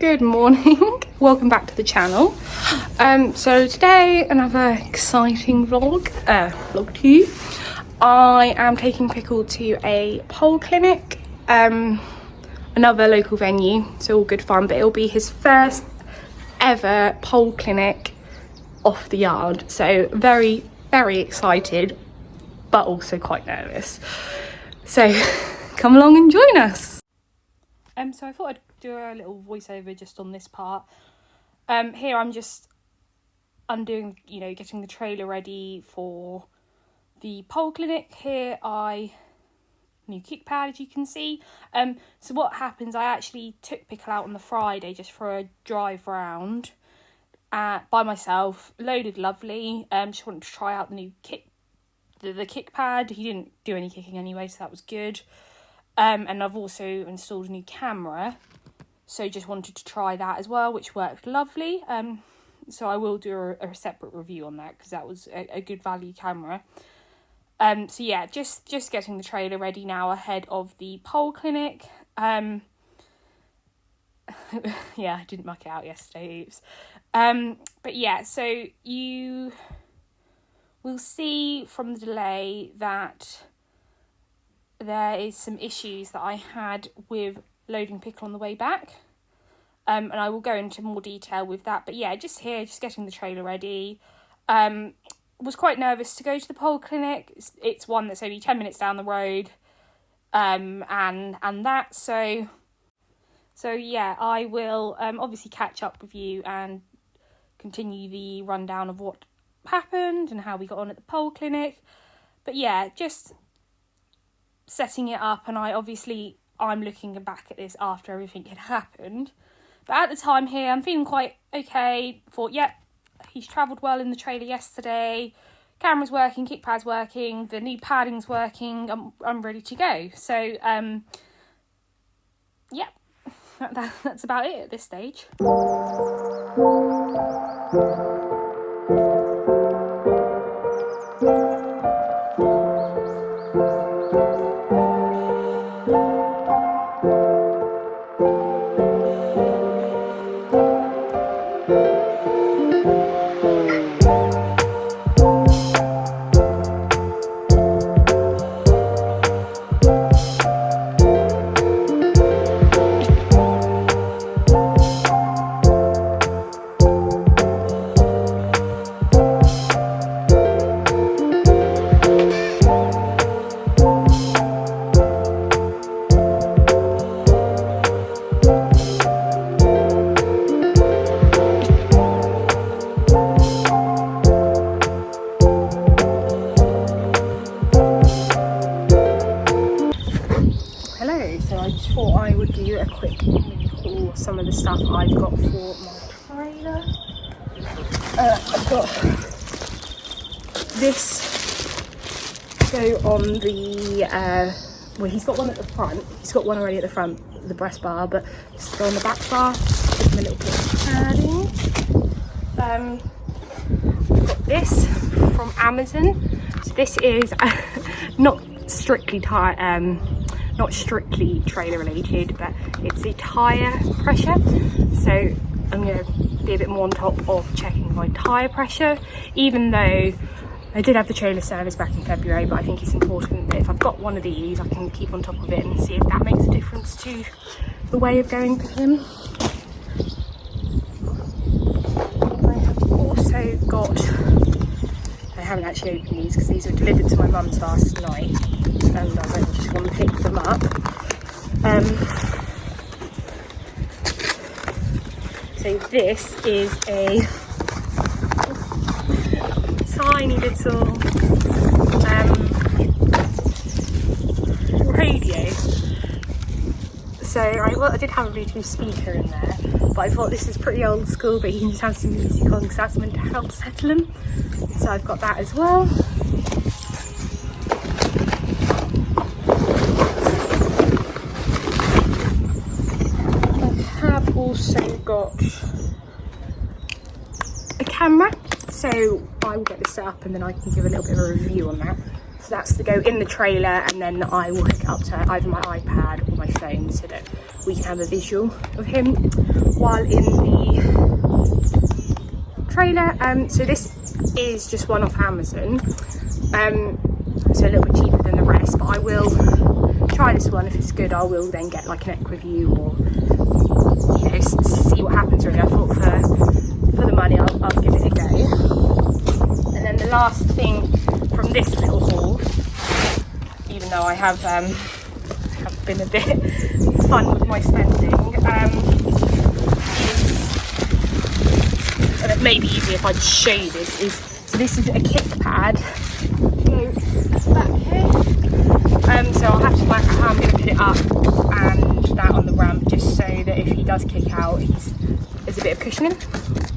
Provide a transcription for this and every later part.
Good morning. Welcome back to the channel. So today another exciting vlog 2. I am taking Pickle to a pole clinic, another local venue, so all good fun, but it'll be his first ever pole clinic off the yard, so very excited but also quite nervous. So come along and join us. So I thought I'd do a little voiceover just on this part. Here I'm just undoing, getting the trailer ready for the pole clinic. Here new kick pad, as you can see. So what happens, I actually took Pickle out on the Friday just for a drive round by myself. Loaded lovely. Just wanted to try out the new the kick pad. He didn't do any kicking anyway, so that was good. And I've also installed a new camera, so just wanted to try that as well, which worked lovely. So I will do a separate review on that because that was a good value camera. So yeah, just getting the trailer ready now ahead of the pole clinic. Yeah, I didn't muck it out yesterday, oops. But yeah, so you will see from the delay that there is some issues that I had with loading Pickle on the way back. And I will go into more detail with that. But yeah, just getting the trailer ready. Was quite nervous to go to the pole clinic. It's one that's only 10 minutes down the road. And that, so yeah, I will obviously catch up with you and continue the rundown of what happened and how we got on at the pole clinic. But yeah, just setting it up, and I'm looking back at this after everything had happened. But at the time here, I'm feeling quite okay. Thought, yep, he's travelled well in the trailer yesterday. Camera's working, kick pad's working, the new padding's working. I'm ready to go. So, yeah, that's about it at this stage. So I just thought I would do a quick mini haul of some of the stuff I've got for my trailer. I've got this, so on the, well, he's got one at the front, he's got one already at the front, the breast bar, but just to go on the back bar, give him a little bit of padding. I've got this from Amazon. So this is not strictly trailer related, but it's a tyre pressure. So I'm going to be a bit more on top of checking my tyre pressure, even though I did have the trailer service back in February. But I think it's important that if I've got one of these, I can keep on top of it and see if that makes a difference to the way of going for him. I have also got, I haven't actually opened these because these were delivered to my mum's last night, and I went to go and pick them up. So this is a tiny little radio. So I did have a Bluetooth speaker in there, but I thought this is pretty old school, but you can just have some music on because that's meant to help settle him. So I've got that as well. Also got a camera, so I will get this set up and then I can give a little bit of a review on that. So that's to go in the trailer, and then I will hook it up to either my iPad or my phone so that we can have a visual of him while in the trailer. So this is just one off Amazon, so a little bit cheaper than the rest, but I will try this one. If it's good, I will then get like an equi-view or, you know, see what happens really. I thought for the money I'll give it a go. And then the last thing from this little haul, even though I have been a bit fun with my spending, and it may be easier if I just show you this, so this is a kick pad. Go back here. So I'll have to work out how I'm going to put it up and that on the ramp, just so that if he does kick out, there's a bit of cushioning.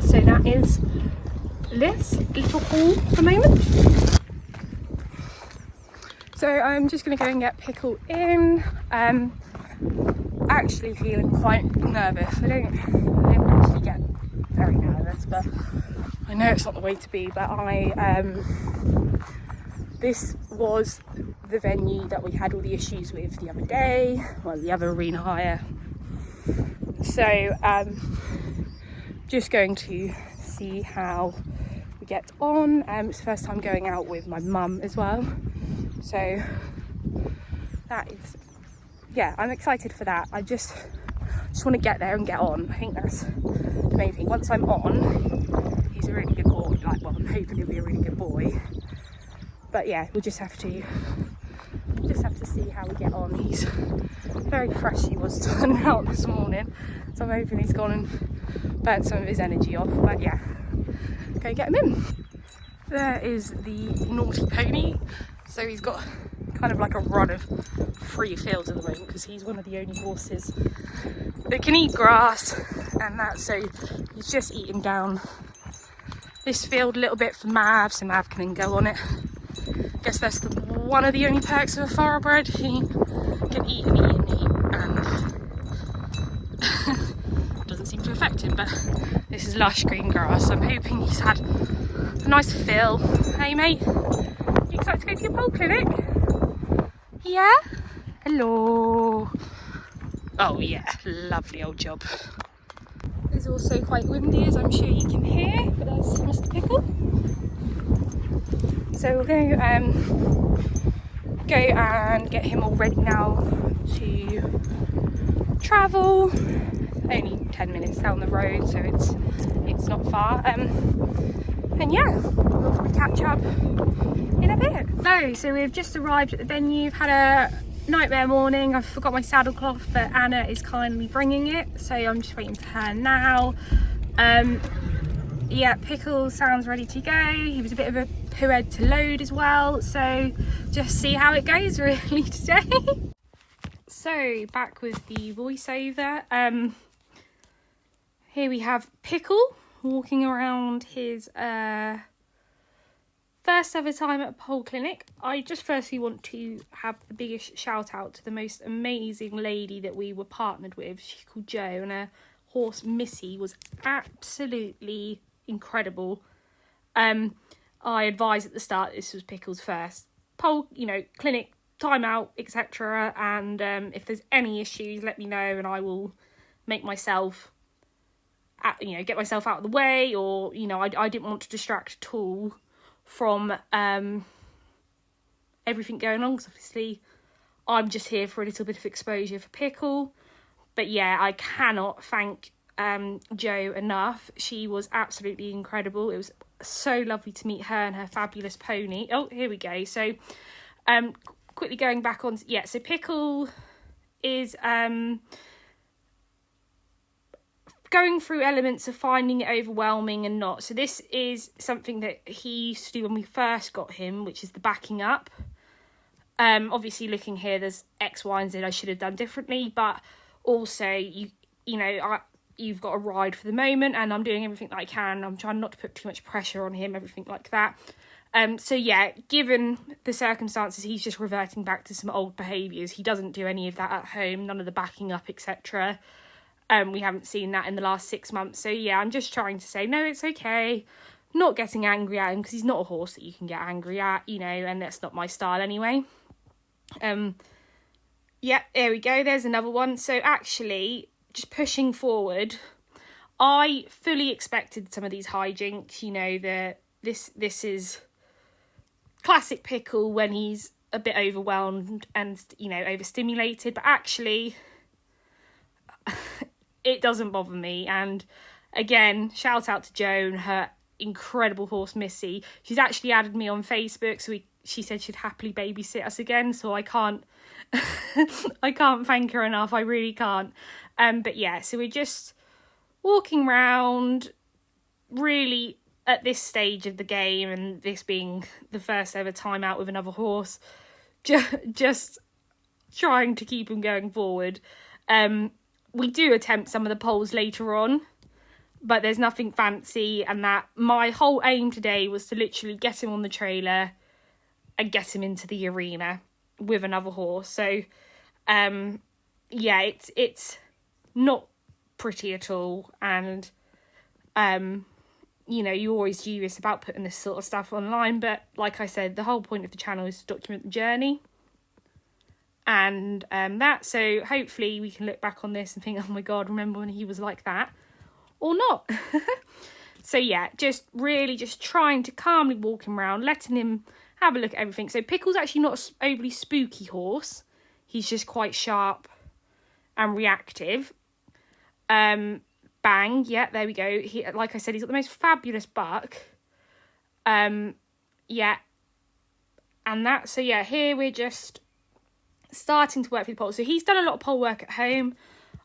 So that is this little haul for the moment. So I'm just going to go and get Pickle in. Actually feeling quite nervous. I don't actually get very nervous, but I know it's not the way to be. But this was the venue that we had all the issues with the other day, well, the other arena hire. So just going to see how we get on. It's the first time going out with my mum as well, so that is, yeah, I'm excited for that. I just want to get there and get on. I think that's the main thing. Once I'm on, he's a really good boy. Like, well, I'm hoping he'll be a really good boy. But yeah, we'll just have to see how we get on. He's very fresh. He was turning out this morning, so I'm hoping he's gone and burnt some of his energy off. But yeah, go get him in. There is the naughty pony. So he's got kind of like a run of free fields at the moment because he's one of the only horses that can eat grass and that. So he's just eating down this field a little bit for Mav, so Mav can then go on it. I guess that's one of the only perks of a thoroughbred. He can eat and eat and eat, and doesn't seem to affect him. But this is lush green grass, so I'm hoping he's had a nice fill. Hey mate, you excited to go to your pole clinic? Yeah? Hello. Oh yeah, lovely old job. It's also quite windy, as I'm sure you can hear, but there's Mr. Pickle. So we're going to go and get him all ready now to travel. Only 10 minutes down the road, so it's not far. And yeah, we'll probably catch up in a bit. So we've just arrived at the venue, had a nightmare morning. I forgot my saddle cloth, but Anna is kindly bringing it, so I'm just waiting for her now. Yeah, Pickle sounds ready to go. He was a bit of a poo-head to load as well, so just see how it goes really today. So back with the voiceover. Here we have Pickle walking around his first ever time at a pole clinic. I just firstly want to have the biggest shout out to the most amazing lady that we were partnered with. She's called Jo, and her horse Missy was absolutely incredible. I advised at the start this was Pickle's first pole, clinic, time out, etc. And if there's any issues, let me know, and I will make myself, get myself out of the way, or I didn't want to distract at all from everything going on, because obviously I'm just here for a little bit of exposure for Pickle. But yeah, I cannot thank Jo enough. She was absolutely incredible. It was so lovely to meet her and her fabulous pony. Oh, here we go. So quickly going back on, so Pickle is going through elements of finding it overwhelming and not. So this is something that he used to do when we first got him, which is the backing up. Obviously looking here, there's X, Y and Z I should have done differently, but also you've got a ride for the moment, and I'm doing everything that I can. I'm trying not to put too much pressure on him, everything like that. So yeah, given the circumstances, he's just reverting back to some old behaviours. He doesn't do any of that at home, none of the backing up, etc. We haven't seen that in the last 6 months. So yeah, I'm just trying to say, no, it's okay. not getting angry at him, because he's not a horse that you can get angry at, you know, and that's not my style anyway. Yeah, there we go, there's another one. So actually, just pushing forward, I fully expected some of these hijinks, you know, this is classic Pickle when he's a bit overwhelmed and, you know, overstimulated, but actually it doesn't bother me. And again, shout out to Joan, her incredible horse Missy. She's actually added me on Facebook, so she said she'd happily babysit us again, so I can't I can't thank her enough, I really can't. But yeah, so we're just walking around, really at this stage of the game, and this being the first ever time out with another horse, just trying to keep him going forward. We do attempt some of the poles later on, but there's nothing fancy, and that my whole aim today was to literally get him on the trailer and get him into the arena with another horse. So yeah, it's not pretty at all, and you know, you're always dubious about putting this sort of stuff online, but like I said, the whole point of the channel is to document the journey, and so hopefully we can look back on this and think, oh my god, remember when he was like that, or not. So yeah, just trying to calmly walk him around, letting him have a look at everything. So Pickle's actually not an overly spooky horse, he's just quite sharp and reactive. Bang, yeah, there we go. He, like I said, he's got the most fabulous buck. Yeah, and that, so yeah, here we're just starting to work through the poles. So he's done a lot of pole work at home.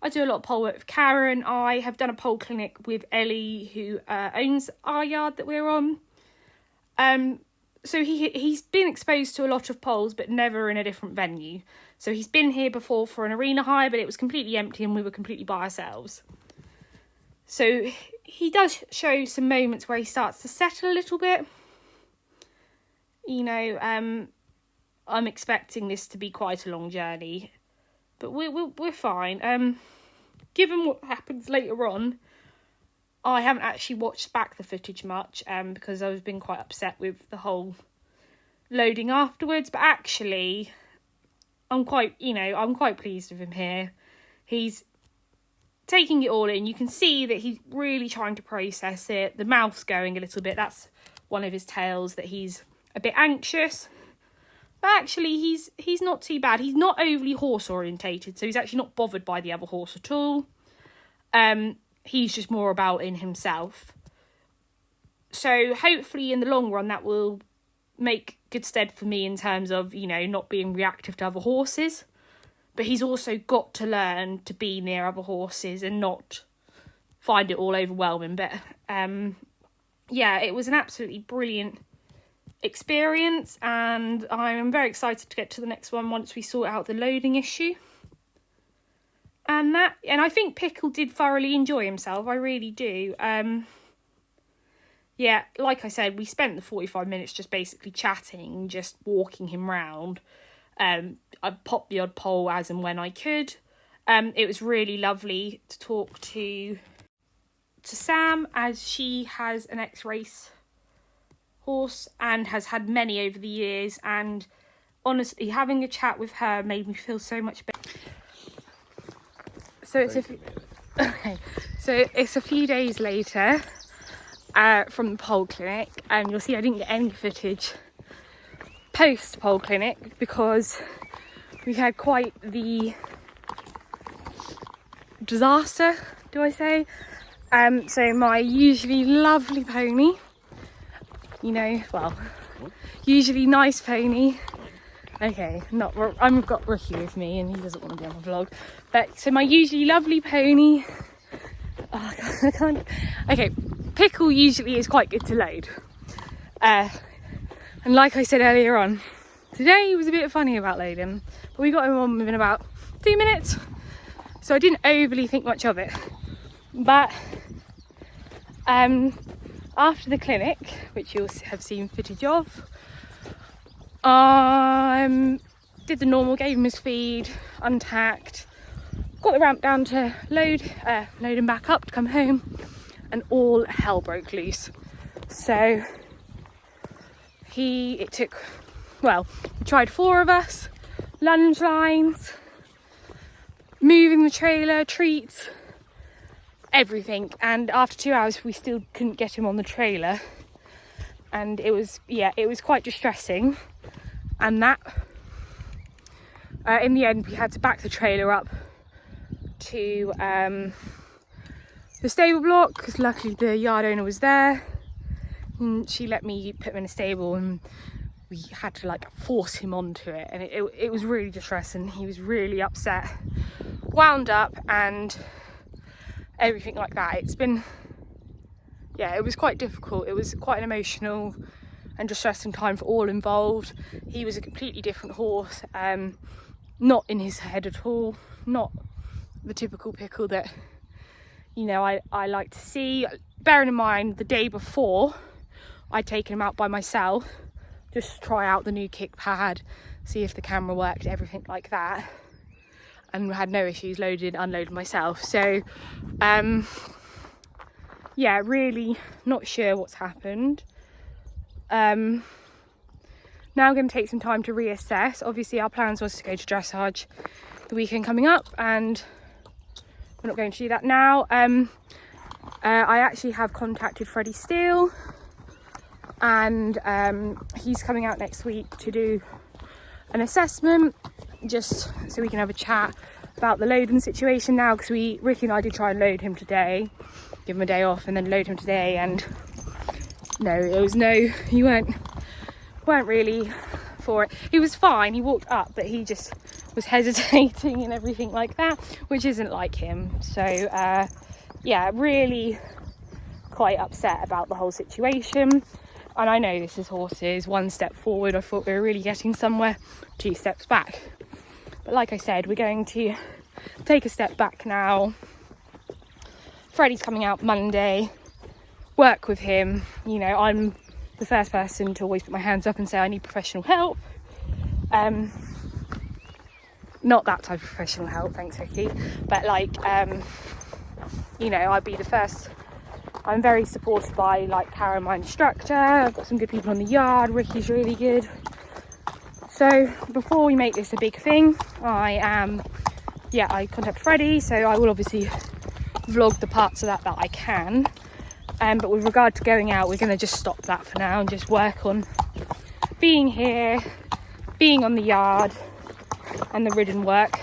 I do a lot of pole work with Karen. I have done a pole clinic with Ellie, who owns our yard that we're on. So he's been exposed to a lot of poles, but never in a different venue. So he's been here before for an arena hire, but it was completely empty and we were completely by ourselves. So he does show some moments where he starts to settle a little bit. You know, I'm expecting this to be quite a long journey, but we're fine. Given what happens later on, I haven't actually watched back the footage much, because I've been quite upset with the whole loading afterwards. But actually, I'm quite pleased with him here. He's taking it all in. You can see that he's really trying to process it. The mouth's going a little bit. That's one of his tales, that he's a bit anxious. But actually, he's not too bad. He's not overly horse orientated, so he's actually not bothered by the other horse at all. He's just more about in himself. So hopefully in the long run that will make good stead for me in terms of, you know, not being reactive to other horses. But he's also got to learn to be near other horses and not find it all overwhelming. But yeah, it was an absolutely brilliant experience, and I'm very excited to get to the next one once we sort out the loading issue. And I think Pickle did thoroughly enjoy himself. I really do. Yeah, like I said, we spent the 45 minutes just basically chatting, just walking him round. I popped the odd pole as and when I could. It was really lovely to talk to Sam, as she has an ex-race horse and has had many over the years, and honestly, having a chat with her made me feel so much better. So it's a few days later from the pole clinic, and you'll see I didn't get any footage post pole clinic because we had quite the disaster, do I say? So my usually lovely pony, you know, well, usually nice pony. Okay, I've got Ricky with me and he doesn't want to be on the vlog. But so my usually lovely pony. Oh, I can't. Okay, Pickle usually is quite good to load. And like I said earlier on, today he was a bit funny about loading, but we got him on within about 2 minutes. So I didn't overly think much of it. But after the clinic, which you'll have seen footage of, did the normal, gave him his feed, untacked, got the ramp down to load him back up to come home, and all hell broke loose. So we tried 4 of us, lunge lines, moving the trailer, treats, everything, and after 2 hours we still couldn't get him on the trailer, and it was quite distressing. And that in the end we had to back the trailer up to the stable block, because luckily the yard owner was there and she let me put him in a stable, and we had to like force him onto it, and it was really distressing. He was really upset, wound up, and everything like that. It was quite difficult. It was quite an emotional and distressing time for all involved. He was a completely different horse, not in his head at all, not the typical Pickle that I like to see. Bearing in mind the day before I'd taken him out by myself just to try out the new kick pad, see if the camera worked, everything like that, and had no issues, loaded, unloaded myself. So really not sure what's happened. Now I'm going to take some time to reassess. Obviously our plans was to go to dressage the weekend coming up, and we're not going to do that now. I actually have contacted Freddie Steele, and he's coming out next week to do an assessment, just so we can have a chat about the loading situation now, because Ricky and I did try and load him today, give him a day off and then load him today, and you weren't really for it. He was fine, he walked up, but he just was hesitating and everything like that, which isn't like him. So really quite upset about the whole situation. And I know this is horses, 1 step forward, I thought we were really getting somewhere, 2 steps back. But like I said, we're going to take a step back now. Freddie's coming out Monday, work with him. I'm the first person to always put my hands up and say I need professional help. Not that type of professional help, thanks Ricky, but I'd be the first. I'm very supported by Karen, my instructor. I've got some good people on the yard. Ricky's really good. So before we make this a big thing, I contacted Freddie, so I will obviously vlog the parts of that I can. But with regard to going out, we're going to just stop that for now and just work on being here, being on the yard, and the ridden work.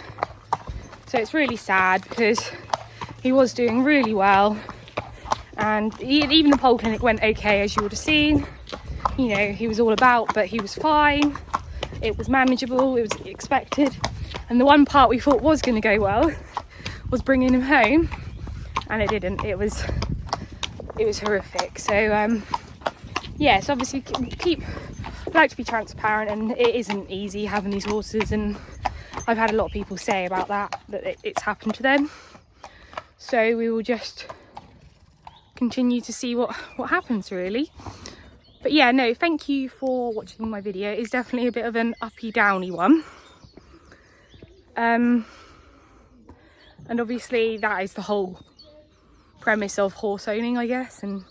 So it's really sad because he was doing really well, and even the pole clinic went okay, as you would have seen. He was all about, but he was fine. It was manageable, it was expected. And the one part we thought was going to go well was bringing him home, and it didn't. It was horrific. So so obviously I like to be transparent, and it isn't easy having these horses, and I've had a lot of people say about that it's happened to them. So we will just continue to see what happens, really. But thank you for watching my video. It's definitely a bit of an uppy downy one, and obviously that is the whole premise of horse owning, I guess, and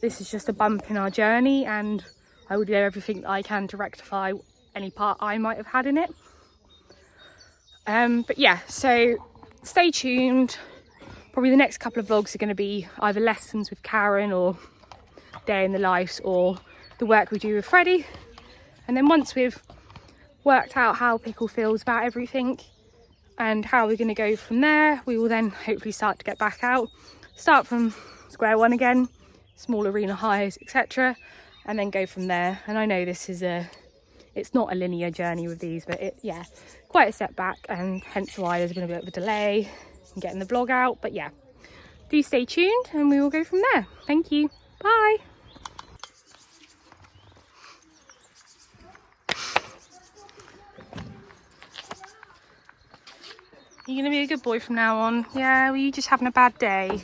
this is just a bump in our journey, and I will do everything that I can to rectify any part I might have had in it. So stay tuned. Probably the next couple of vlogs are going to be either lessons with Karen, or day in the life, or the work we do with Freddie. And then once we've worked out how Pickle feels about everything and how we're going to go from there, we will then hopefully start to get back out, start from square one again, small arena hires, etc., and then go from there. And I know this is it's not a linear journey with these, but quite a setback, and hence why there's been a bit of a delay in getting the vlog out. But do stay tuned and we will go from there. Thank you. Bye. You're going to be a good boy from now on. Yeah, were you just having a bad day?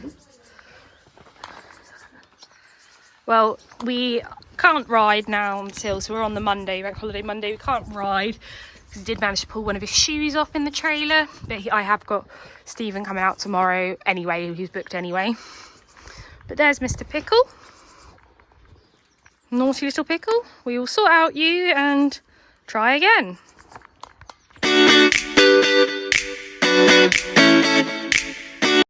Well, we can't ride now until, so we're on the Monday, bank holiday Monday. We can't ride because he did manage to pull one of his shoes off in the trailer. But I have got Stephen coming out tomorrow anyway, he's booked anyway. But there's Mr. Pickle. Naughty little Pickle. We will sort out you and try again.